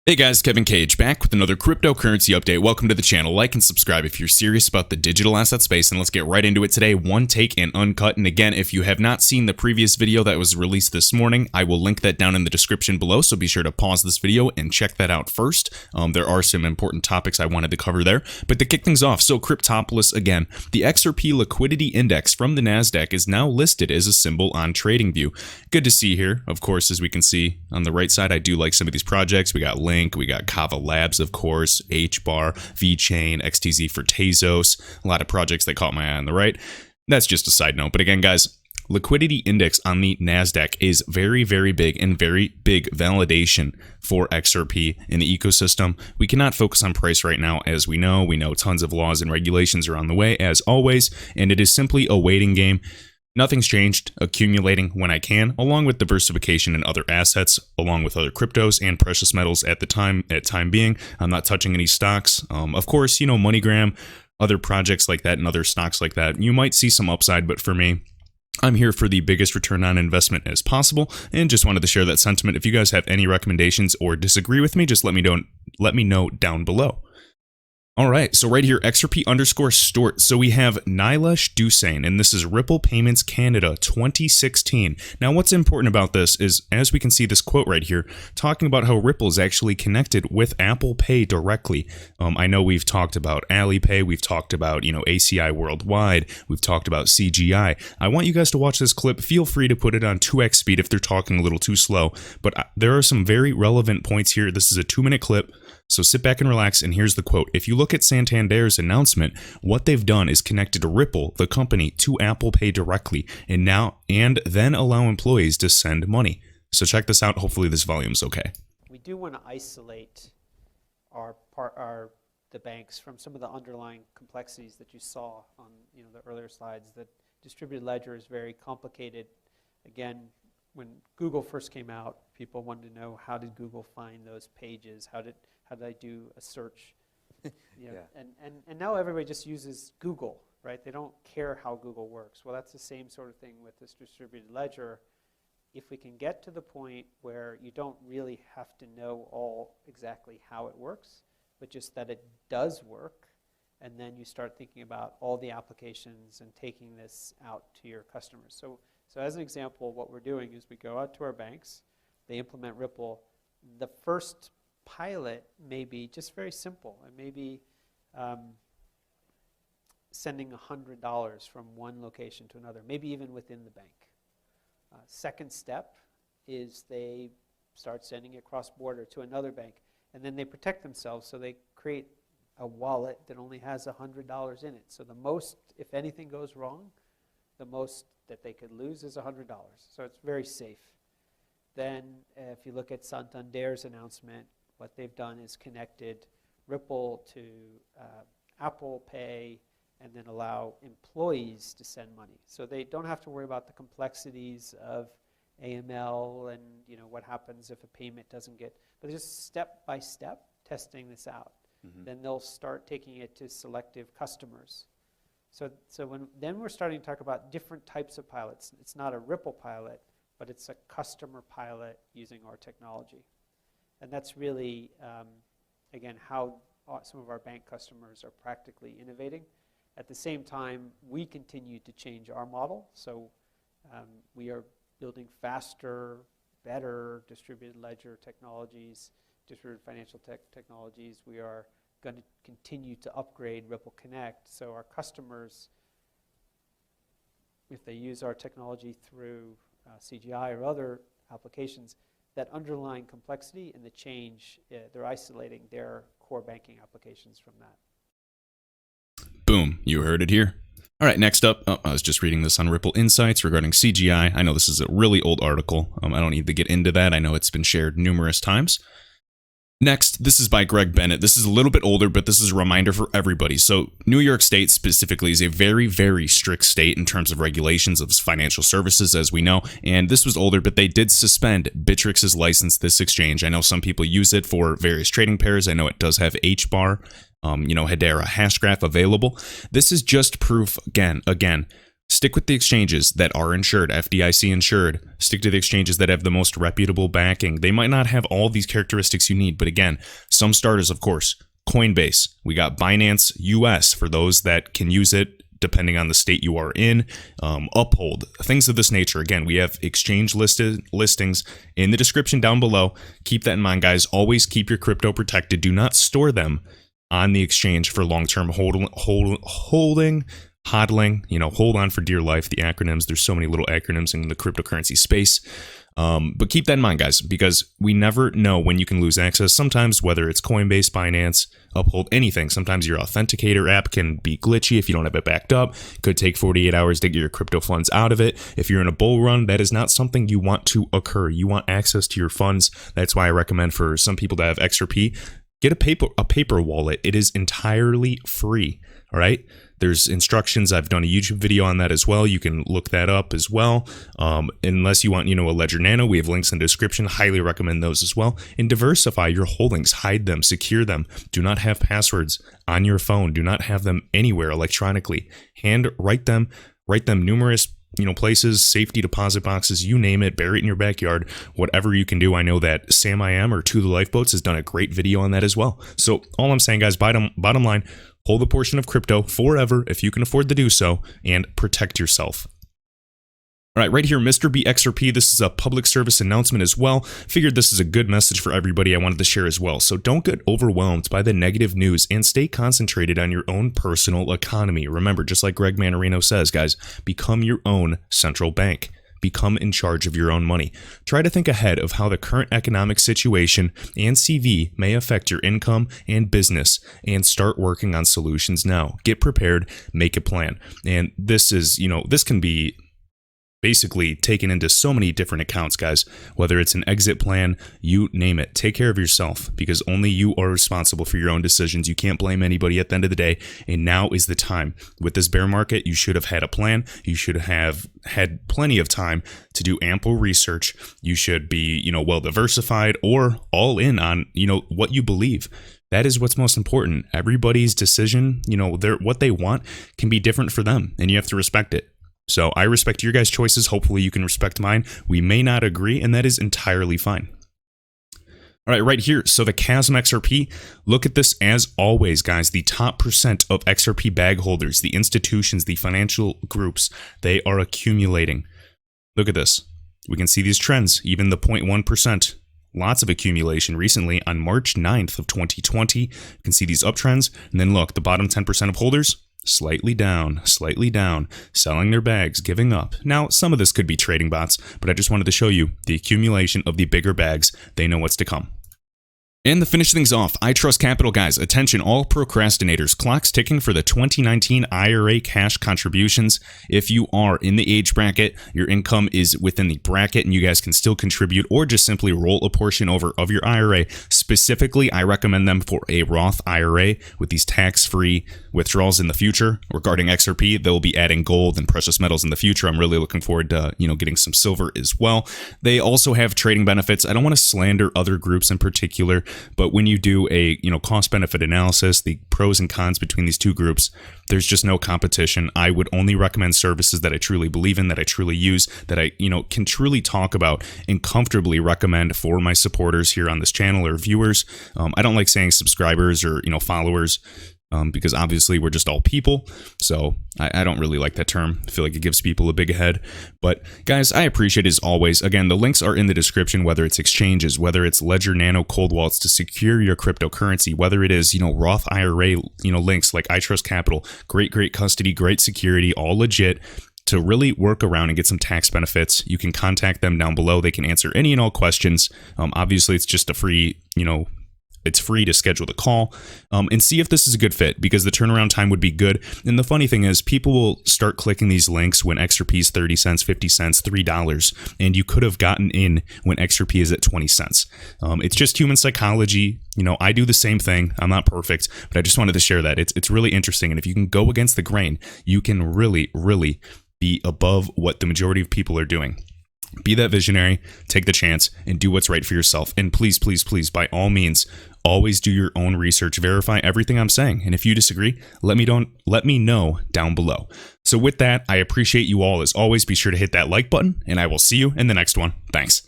Hey guys, Kevin Cage back with another cryptocurrency update. Welcome to the channel. Like and subscribe if you're serious about the digital asset space, and let's get right into it today. One take and uncut. And again, if you have not seen the previous video that was released this morning, I will link that down in the description below, so be sure to pause this video and check that out first. There are some important topics I wanted to cover there. But to kick things off, so Cryptopolis again, the XRP Liquidity Index from the NASDAQ is now listed as a symbol on TradingView. Good to see here. Of course, as we can see on the right side, I do like some of these projects. We got Link, we got Kava Labs, of course, HBAR, VeChain, XTZ for Tezos, a lot of projects that caught my eye on the right. That's just a side note. But again, guys, Liquidity Index on the NASDAQ is very, very big and very big validation for XRP in the ecosystem. We cannot focus on price right now, as we know. We know tons of laws and regulations are on the way, as always, and it is simply a waiting game. Nothing's changed, accumulating when I can, along with diversification in other assets, along with other cryptos and precious metals at time being. I'm not touching any stocks. Of course, you know, MoneyGram, other projects like that and other stocks like that, you might see some upside, but for me, I'm here for the biggest return on investment as possible, and just wanted to share that sentiment. If you guys have any recommendations or disagree with me, just let me know down below. All right, so right here, XRP_Stort. So we have Nilesh Dussain, and this is Ripple Payments Canada 2016. Now, what's important about this is, as we can see this quote right here, talking about how Ripple is actually connected with Apple Pay directly. I know we've talked about Alipay, we've talked about, ACI Worldwide, we've talked about CGI. I want you guys to watch this clip. Feel free to put it on 2x speed if they're talking a little too slow, but there are some very relevant points here. This is a 2-minute clip. So sit back and relax, and here's the quote. If you look at Santander's announcement, what they've done is connected Ripple, the company, to Apple Pay directly, and then allow employees to send money. So check this out. Hopefully this volume's okay. We do want to isolate the banks from some of the underlying complexities that you saw on the earlier slides. The distributed ledger is very complicated. Again, when Google first came out, people wanted to know, how did Google find those pages? How did I do a search? And now everybody just uses Google, right? They don't care how Google works. Well, that's the same sort of thing with this distributed ledger. If we can get to the point where you don't really have to know all exactly how it works, but just that it does work, and then you start thinking about all the applications and taking this out to your customers. So as an example, what we're doing is we go out to our banks, they implement Ripple. The first pilot may be just very simple. It may be sending $100 from one location to another, maybe even within the bank. Second step is they start sending it cross-border to another bank, and then they protect themselves, so they create a wallet that only has $100 in it. So the most, if anything goes wrong, the most that they could lose is $100. So it's very safe. Then if you look at Santander's announcement, what they've done is connected Ripple to Apple Pay, and then allow employees to send money. So they don't have to worry about the complexities of AML and what happens if a payment doesn't get, but just step by step testing this out. Mm-hmm. Then they'll start taking it to selective customers. So then we're starting to talk about different types of pilots. It's not a Ripple pilot, but it's a customer pilot using our technology. And that's really, again, how some of our bank customers are practically innovating. At the same time, we continue to change our model. So we are building faster, better distributed ledger technologies, distributed financial technologies. We are going to continue to upgrade Ripple Connect. So our customers, if they use our technology through CGI or other applications, that underlying complexity and the change, they're isolating their core banking applications from that. Boom, you heard it here. All right, next up, I was just reading this on Ripple Insights regarding CGI. I know this is a really old article. I don't need to get into that. I know it's been shared numerous times. Next, this is by Greg Bennett. This is a little bit older, but this is a reminder for everybody. So New York State specifically is a very, very strict state in terms of regulations of financial services, as we know. And this was older, but they did suspend Bitrix's license, this exchange. I know some people use it for various trading pairs. I know it does have HBAR, Hedera Hashgraph available. This is just proof, again, Stick with the exchanges that are insured, FDIC insured. Stick to the exchanges that have the most reputable backing. They might not have all these characteristics you need, but again, some starters, of course. Coinbase. We got Binance US for those that can use it depending on the state you are in. Uphold, things of this nature. Again, we have exchange listings in the description down below. Keep that in mind, guys. Always keep your crypto protected. Do not store them on the exchange for long-term holding, hodling, hold on for dear life. The acronyms, there's so many little acronyms in the cryptocurrency space. But keep that in mind, guys, because we never know when you can lose access. Sometimes, whether it's Coinbase, Binance, Uphold, anything, sometimes your authenticator app can be glitchy if you don't have it backed up. Could take 48 hours to get your crypto funds out of it. If you're in a bull run, that is not something you want to occur. You want access to your funds. That's why I recommend for some people to have XRP, get a paper wallet. It is entirely free. All right. There's instructions. I've done a YouTube video on that as well. You can look that up as well. Unless you want, a Ledger Nano, we have links in the description. Highly recommend those as well. And diversify your holdings, hide them, secure them. Do not have passwords on your phone. Do not have them anywhere electronically. Write them numerous places, safety deposit boxes, you name it, bury it in your backyard, whatever you can do. I know that Sam I Am or To the Lifeboats has done a great video on that as well. So all I'm saying, guys, bottom line, hold a portion of crypto forever if you can afford to do so, and protect yourself. All right, right here, Mr. B XRP. This is a public service announcement as well. Figured this is a good message for everybody I wanted to share as well. So don't get overwhelmed by the negative news and stay concentrated on your own personal economy. Remember, just like Greg Manarino says, guys, become your own central bank. Become in charge of your own money. Try to think ahead of how the current economic situation and CV may affect your income and business, and start working on solutions now. Get prepared, make a plan. And this is, this can be basically taken into so many different accounts, guys. Whether it's an exit plan, you name it. Take care of yourself, because only you are responsible for your own decisions. You can't blame anybody at the end of the day, and now is the time. With this bear market, you should have had a plan. You should have had plenty of time to do ample research. You should be, well diversified, or all in on, what you believe. That is what's most important. Everybody's decision, what they want can be different for them, and you have to respect it. So I respect your guys' choices. Hopefully you can respect mine. We may not agree, and that is entirely fine. All right, right here. So the Chasm XRP, look at this as always, guys. The top percent of XRP bag holders, the institutions, the financial groups, they are accumulating. Look at this. We can see these trends, even the 0.1%. Lots of accumulation recently on March 9th of 2020. You can see these uptrends. And then look, the bottom 10% of holders, slightly down, selling their bags, giving up. Now, some of this could be trading bots, but I just wanted to show you the accumulation of the bigger bags. They know what's to come. And to finish things off, iTrustCapital, guys, attention all procrastinators. Clock's ticking for the 2019 IRA cash contributions. If you are in the age bracket, your income is within the bracket, and you guys can still contribute, or just simply roll a portion over of your IRA. Specifically, I recommend them for a Roth IRA with these tax-free withdrawals in the future. Regarding XRP, they'll be adding gold and precious metals in the future. I'm really looking forward to, getting some silver as well. They also have trading benefits. I don't want to slander other groups in particular, but when you do a cost-benefit analysis, the pros and cons between these two groups, there's just no competition. I would only recommend services that I truly believe in, that I truly use, that I can truly talk about and comfortably recommend for my supporters here on this channel or viewers. I don't like saying subscribers or followers, because obviously we're just all people. So I don't really like that term. I feel like it gives people a big head. But guys, I appreciate it as always. Again, the links are in the description, whether it's exchanges, whether it's Ledger Nano cold wallets to secure your cryptocurrency, whether it is, Roth IRA, links like iTrustCapital, great custody, great security, all legit. To really work around and get some tax benefits, you can contact them down below. They can answer any and all questions. Obviously, it's just a free, it's free to schedule the call and see if this is a good fit, because the turnaround time would be good. And the funny thing is, people will start clicking these links when XRP is 30 cents, 50 cents, $3, and you could have gotten in when XRP is at 20 cents. It's just human psychology. I do the same thing. I'm not perfect, but I just wanted to share that. It's really interesting. And if you can go against the grain, you can really be above what the majority of people are doing. Be that visionary, take the chance, and do what's right for yourself. And please, by all means, Always do your own research, verify everything I'm saying, and if you disagree, let me know down below. So with that, I appreciate you all as always. Be sure to hit that like button, and I will see you in the next one. Thanks.